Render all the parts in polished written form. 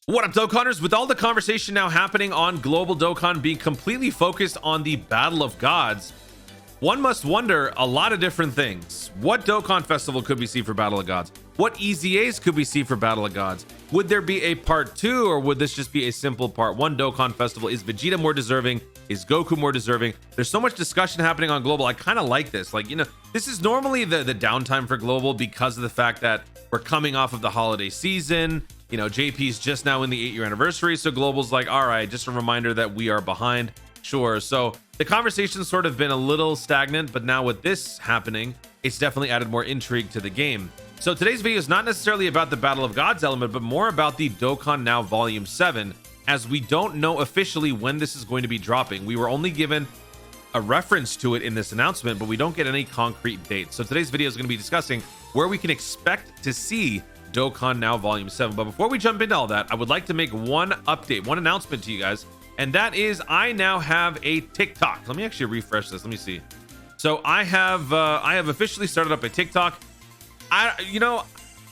What up, Dokkaners? With all the conversation now happening on Global Dokkan being completely focused on the Battle of Gods, one must wonder a lot of different things. What Dokkan Festival could we see for Battle of Gods? What EZAs could we see for Battle of Gods? Would there be a part 2, or would this just be a simple part 1 Dokkan Festival? Is Vegeta more deserving? Is Goku more deserving? There's so much discussion happening on Global. I kind of like this. Like, you know, this is normally the downtime for Global because of the fact that we're coming off of the holiday season. You know, JP's just now in the 8-year anniversary, so Global's like, all right, just a reminder that we are behind. Sure. So the conversation's sort of been a little stagnant, but now with this happening, it's definitely added more intrigue to the game. So today's video is not necessarily about the Battle of Gods element, but more about the Dokkan Now Volume 7, as we don't know officially when this is going to be dropping. We were only given a reference to it in this announcement, but we don't get any concrete dates. So today's video is going to be discussing where we can expect to see Dokkan Now Volume 7. But before we jump into all that, I would like to make one update, one announcement to you guys, and that is I now have a TikTok. Let me actually refresh this. Let me see. So I have officially started up a TikTok. You know,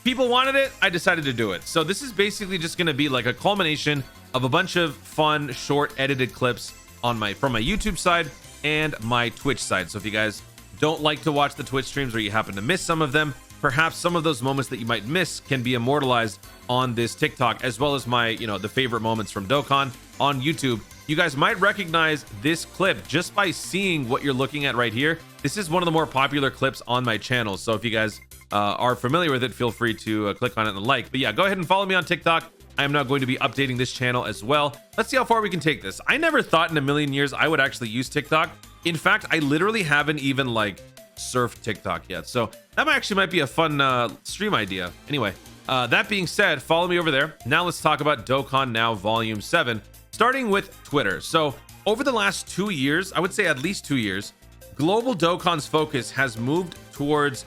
people wanted it, I decided to do it. So this is basically just going to be like a culmination of a bunch of fun, short, edited clips on from my YouTube side and my Twitch side. So if you guys don't like to watch the Twitch streams, or you happen to miss some of them, perhaps some of those moments that you might miss can be immortalized on this TikTok, as well as my, you know, the favorite moments from Dokkan on YouTube. You guys might recognize this clip just by seeing what you're looking at right here. This is one of the more popular clips on my channel. So if you guys are familiar with it, feel free to click on it and like. But yeah, go ahead and follow me on TikTok. I am now going to be updating this channel as well. Let's see how far we can take this. I never thought in a million years I would actually use TikTok. In fact, I literally haven't even like surfed TikTok yet. So that actually might be a fun stream idea. Anyway, that being said, follow me over there. Now let's talk about Dokkan Now Volume 7, starting with Twitter. So over the last 2 years, I would say at least 2 years, Global Dokkan's focus has moved towards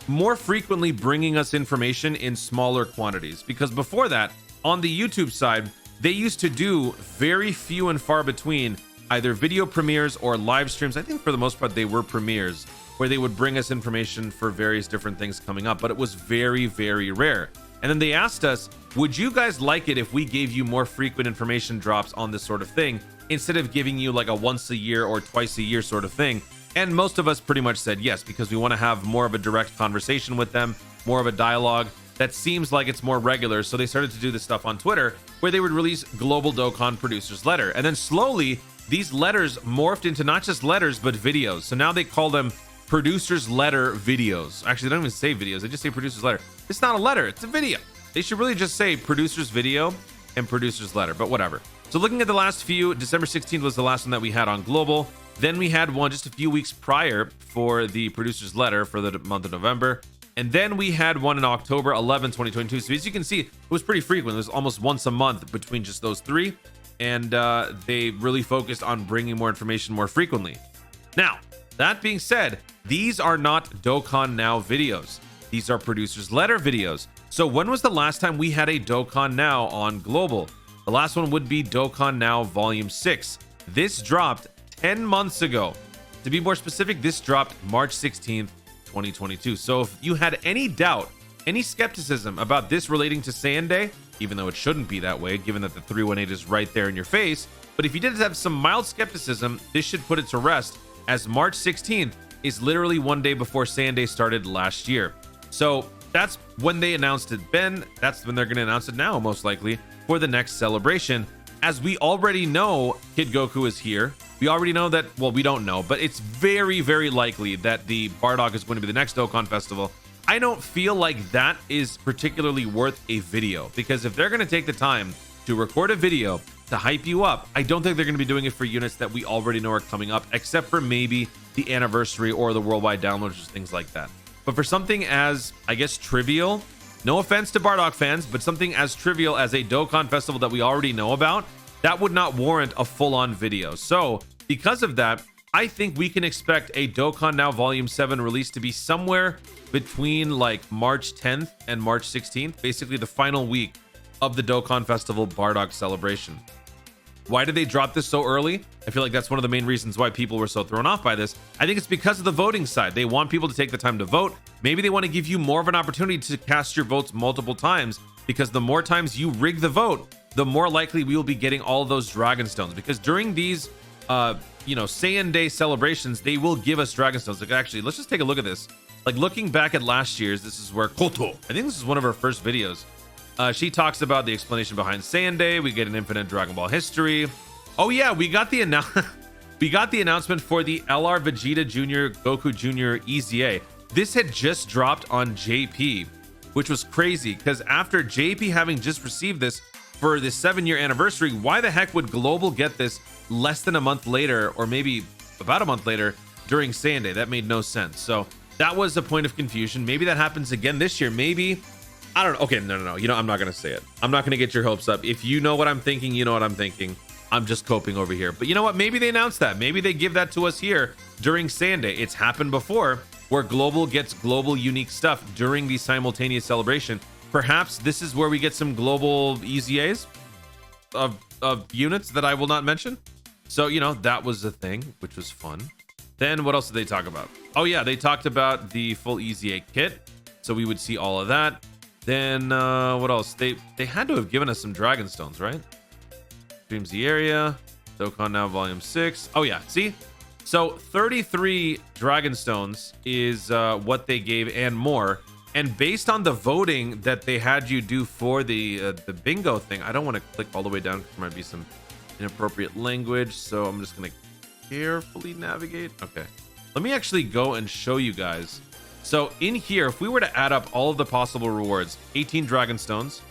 more frequently bringing us information in smaller quantities. Because before that, on the YouTube side, they used to do very few and far between either video premieres or live streams. I think for the most part, they were premieres where they would bring us information for various different things coming up, but it was very, very rare. And then they asked us, would you guys like it if we gave you more frequent information drops on this sort of thing, instead of giving you like a once a year or twice a year sort of thing? And most of us pretty much said yes, because we want to have more of a direct conversation with them, more of a dialogue that seems like it's more regular. So they started to do this stuff on Twitter where they would release Global Dokkan Producer's Letter. And then slowly these letters morphed into not just letters, but videos. So now they call them Producer's Letter videos. Actually, they don't even say videos. They just say Producer's Letter. It's not a letter, it's a video. They should really just say Producer's Video and Producer's Letter, but whatever. So looking at the last few, December 16th was the last one that we had on Global. Then we had one just a few weeks prior for the Producer's Letter for the month of November. And then we had one in October 11, 2022. So as you can see, it was pretty frequent. It was almost once a month between just those three. And they really focused on bringing more information more frequently. Now, that being said, these are not Dokkan Now videos. These are Producer's Letter videos. So when was the last time we had a Dokkan Now on Global? The last one would be Dokkan Now Volume 6. This dropped 10 months ago. To be more specific, this dropped March 16th, 2022. So if you had any doubt, any skepticism about this relating to Saiyan Day, even though it shouldn't be that way, given that the 318 is right there in your face, but if you did have some mild skepticism, this should put it to rest, as March 16th is literally one day before Saiyan Day started last year. So that's when they announced it, Ben. That's when they're going to announce it now, most likely, for the next celebration. As we already know, Kid Goku is here. We already know that, well, we don't know, but it's very, very likely that the Bardock is going to be the next Dokkan Festival. I don't feel like that is particularly worth a video, because if they're going to take the time to record a video to hype you up, I don't think they're going to be doing it for units that we already know are coming up, except for maybe the anniversary or the worldwide downloads, or things like that. But for something as, I guess, trivial, no offense to Bardock fans, but something as trivial as a Dokkan Festival that we already know about, that would not warrant a full-on video. So because of that, I think we can expect a Dokkan Now Volume 7 release to be somewhere between like March 10th and March 16th, basically the final week of the Dokkan Festival Bardock celebration. Why did they drop this so early? I feel like that's one of the main reasons why people were so thrown off by this. I think it's because of the voting side. They want people to take the time to vote. Maybe they want to give you more of an opportunity to cast your votes multiple times, because the more times you rig the vote, the more likely we will be getting all of those dragon stones, because during these Saiyan Day celebrations, they will give us dragon stones. Like, actually, let's just take a look at this. Like, looking back at last year's, this is where Koto, I think this is one of her first videos. She talks about the explanation behind Saiyan Day. We get an infinite Dragon Ball history. Oh yeah, we got the announcement for the LR Vegeta Jr. Goku Jr. EZA. This had just dropped on JP, which was crazy, because after JP having just received this for the 7-year anniversary, why the heck would Global get this less than a month later, or maybe about a month later during Saiyan Day? That made no sense. So that was a point of confusion. Maybe that happens again this year. Maybe, I don't know. Okay, no. You know, I'm not gonna say it. I'm not gonna get your hopes up. If you know what I'm thinking, you know what I'm thinking. I'm just coping over here. But you know what? Maybe they announced that. Maybe they give that to us here during Saiyan Day. It's happened before, where Global gets global unique stuff during the simultaneous celebration. Perhaps this is where we get some global EZAs of units that I will not mention. So, you know, that was a thing, which was fun. Then what else did they talk about? Oh yeah, they talked about the full EZA kit. So we would see all of that. Then what else? They had to have given us some dragon stones, right? Streams the area. Dokkan Now Volume 6. Oh yeah, see? So 33 dragon stones is what they gave and more. And based on the voting that they had you do for the bingo thing, I don't want to click all the way down because there might be some inappropriate language. So I'm just going to carefully navigate. Okay. Let me actually go and show you guys. So in here, if we were to add up all of the possible rewards, 18 dragon stones,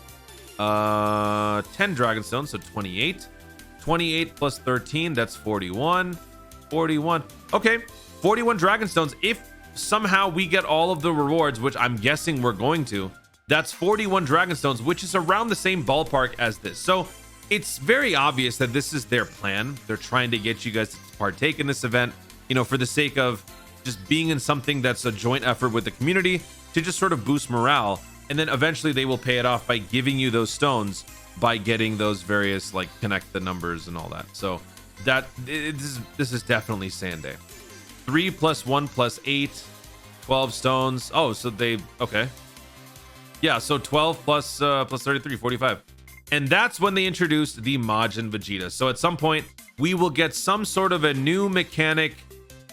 10 dragon stones, so 28. 28 plus 13, that's 41. 41. Okay, 41 dragon stones. If somehow we get all of the rewards, which I'm guessing we're going to, that's 41 dragon stones, which is around the same ballpark as this. So it's very obvious that this is their plan. They're trying to get you guys to partake in this event, you know, for the sake of just being in something that's a joint effort with the community to just sort of boost morale. And then eventually they will pay it off by giving you those stones by getting those various, like, connect the numbers and all that. So that this is definitely Saiyan Day. 3 plus 1 plus 8, 12 stones. Oh, so they, okay. Yeah, so 12 plus 33, 45. And that's when they introduced the Majin Vegeta. So at some point, we will get some sort of a new mechanic,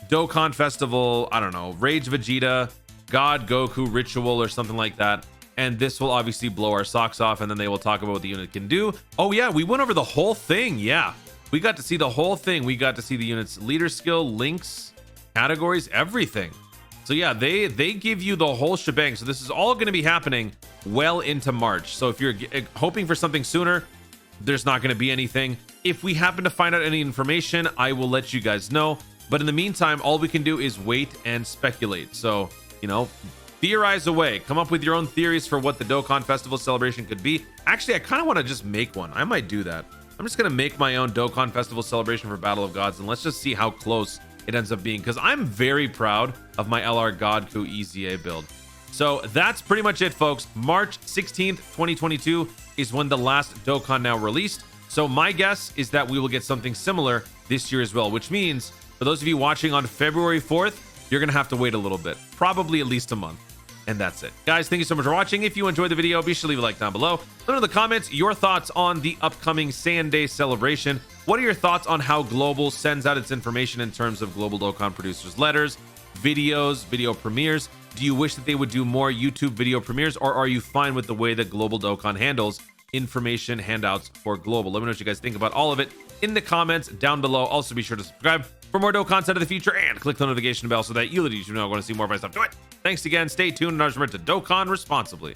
Dokkan Festival, I don't know, Rage Vegeta, God Goku Ritual or something like that. And this will obviously blow our socks off, and then they will talk about what the unit can do. Oh yeah, we went over the whole thing. Yeah, we got to see the whole thing. We got to see the unit's leader skill, links, categories, everything. So yeah, they give you the whole shebang. So this is all going to be happening well into March. So if you're hoping for something sooner, there's not going to be anything. If we happen to find out any information, I will let you guys know. But in the meantime, all we can do is wait and speculate. So, you know, theorize away. Come up with your own theories for what the Dokkan Festival celebration could be. Actually, I kind of want to just make one. I might do that. I'm just going to make my own Dokkan Festival celebration for Battle of Gods, and let's just see how close it ends up being, because I'm very proud of my LR Godku EZA build. So that's pretty much it, folks. March 16th, 2022 is when the last Dokkan Now released. So my guess is that we will get something similar this year as well, which means for those of you watching on February 4th, you're going to have to wait a little bit, probably at least a month. And that's it. Guys, thank you so much for watching. If you enjoyed the video, be sure to leave a like down below. Let me know in the comments your thoughts on the upcoming Saiyan Day celebration. What are your thoughts on how Global sends out its information in terms of Global Dokkan Producers letters, videos, video premieres? Do you wish that they would do more YouTube video premieres, or are you fine with the way that Global Dokkan handles information handouts for Global? Let me know what you guys think about all of it in the comments down below. Also, be sure to subscribe for more Dokkan content in the future, and click the notification bell so that you know when to see more of my stuff. Do it. Thanks again. Stay tuned, and remember to Dokkan responsibly.